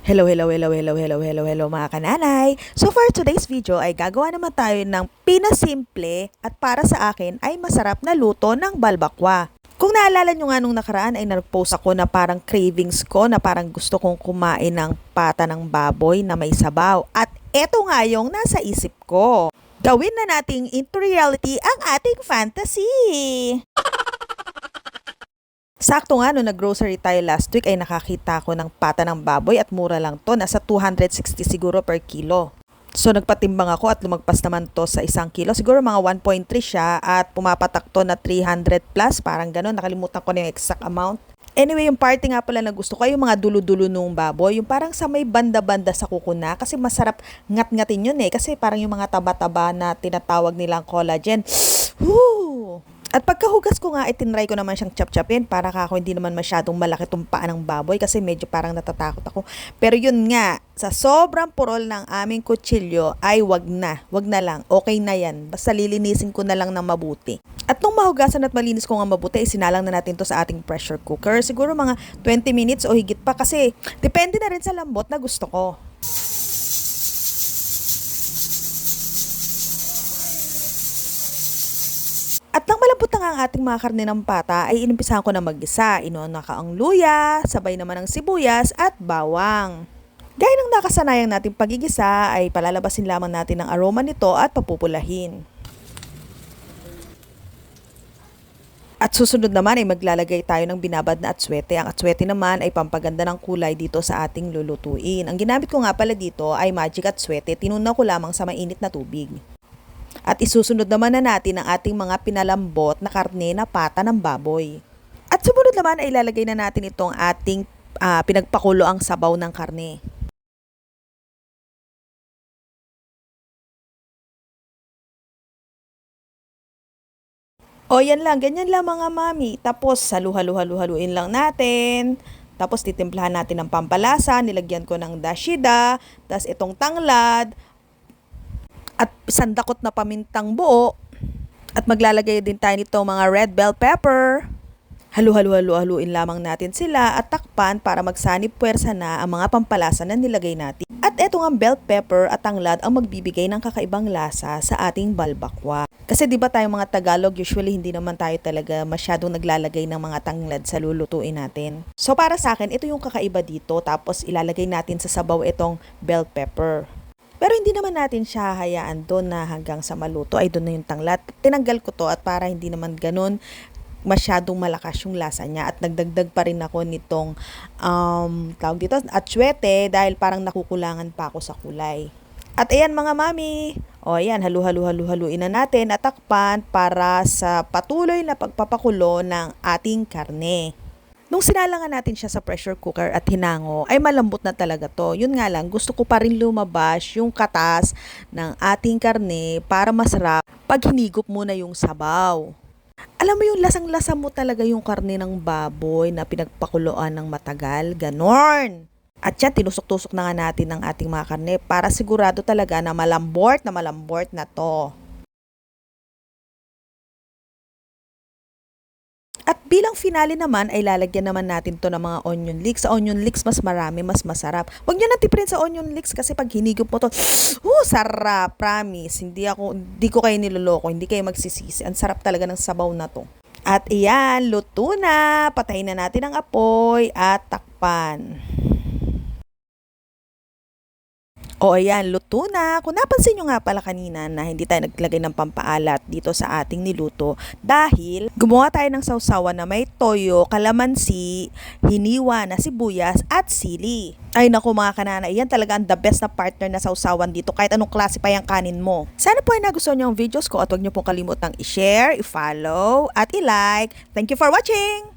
Hello mga kananay! So for today's video ay gagawa naman tayo ng pinasimple at para sa akin ay masarap na luto ng balbakwa. Kung naalala nyo nga nung nakaraan ay nag-post ako na parang cravings ko na parang gusto kong kumain ng pata ng baboy na may sabaw. At eto nga yung nasa isip ko. Gawin na nating into reality ang ating fantasy! Sakto nga, nung nag-grocery tayo last week ay nakakita ko ng pata ng baboy at mura lang to. Nasa 260 siguro per kilo. So nagpatimbang ako at lumagpas naman to sa 1 kilo. Siguro mga 1.3 siya at pumapatak to na 300 plus. Parang ganun, nakalimutan ko na yung exact amount. Anyway, yung party nga pala na gusto ko ay yung mga dulo-dulo nung baboy. Yung parang sa may banda-banda sa kuko na. Kasi masarap ngat-ngatin yun eh. Kasi parang yung mga taba-taba na tinatawag nilang collagen. Woo! At pagkahugas ko nga, itinry ko naman siyang chop-chopin para kako hindi naman masyadong malaki itong paa ng baboy kasi medyo parang natatakot ako. Pero yun nga, sa sobrang purol ng aming kutsilyo ay wag na lang, okay na yan. Basta lilinisin ko na lang ng mabuti. At nung mahugasan at malinis ko nga mabuti, isinalang na natin to sa ating pressure cooker. Siguro mga 20 minutes o higit pa kasi depende na rin sa lambot na gusto ko. At nang malambot na nga ang ating mga karne ng pata, ay inimpisahan ko na mag-gisa. Inuuna ka ang luya, sabay naman ang sibuyas at bawang. Gaya ng nakasanayang nating pagigisa, ay palalabasin lamang natin ang aroma nito at papupulahin. At susunod naman ay maglalagay tayo ng binabad na atswete. Ang atswete naman ay pampaganda ng kulay dito sa ating lulutuin. Ang ginamit ko nga pala dito ay magic atswete. Tinunaw ko lamang sa mainit na tubig. At isusunod naman na natin ang ating mga pinalambot na karne na pata ng baboy. At sumunod naman ay ilalagay na natin itong ating pinagpakulo ang sabaw ng karne. O yan lang, ganyan lang mga mami. Tapos halu-haluin lang natin. Tapos titimplahan natin ng pampalasa, nilagyan ko ng dashida, tapos itong tanglad, at sandakot na pamintang buo. At maglalagay din tayo nito mga red bell pepper. Haluin lamang natin sila at takpan para magsanib puwersa na ang mga pampalasa na nilagay natin. At eto nga bell pepper at tanglad ang magbibigay ng kakaibang lasa sa ating balbakwa. Kasi di ba tayong mga Tagalog, usually hindi naman tayo talaga masyadong naglalagay ng mga tanglad sa lulutuin natin. So para sa akin, ito yung kakaiba dito. Tapos ilalagay natin sa sabaw itong bell pepper. Pero hindi naman natin siya hayaan doon na hanggang sa maluto ay doon na yung tanglad. Tinanggal ko to at para hindi naman ganun masyadong malakas yung lasa niya. At nagdagdag pa rin ako nitong tawag dito, atswete dahil parang nakukulangan pa ako sa kulay. At ayan mga mami, o ayan, haluin na natin at takpan para sa patuloy na pagpapakulo ng ating karne. Nung sinalangan natin siya sa pressure cooker at hinango, ay malambot na talaga to. Yun nga lang, gusto ko pa rin lumabas yung katas ng ating karne para masarap pag hinigop mo na yung sabaw. Alam mo yung lasang-lasa mo talaga yung karne ng baboy na pinagpakuloan ng matagal, ganon. At yan, tinusok-tusok na nga natin ng ating mga karne para sigurado talaga na malambot na to. At bilang finale naman ay lalagyan naman natin to ng mga onion leeks. Sa onion leeks mas marami, mas masarap. Huwag niyo natiprin sa onion leeks kasi pag hinigop mo to, sarap, promise. Hindi ko kayo niloloko, hindi kayo magsisisi. Ang sarap talaga ng sabaw na to. At iyan, luto na. Patayin na natin ang apoy at takpan. O ayan, luto na. Kung napansin nyo nga pala kanina na hindi tayo naglagay ng pampaalat dito sa ating niluto dahil gumawa tayo ng sausawan na may toyo, kalamansi, hiniwa na sibuyas at sili. Ay naku mga kanana, yan talaga ang the best na partner na sausawan dito kahit anong klase pa yung kanin mo. Sana po ay nagustuhan nyo ang videos ko at huwag nyo pong kalimutang i-share, i-follow at i-like. Thank you for watching!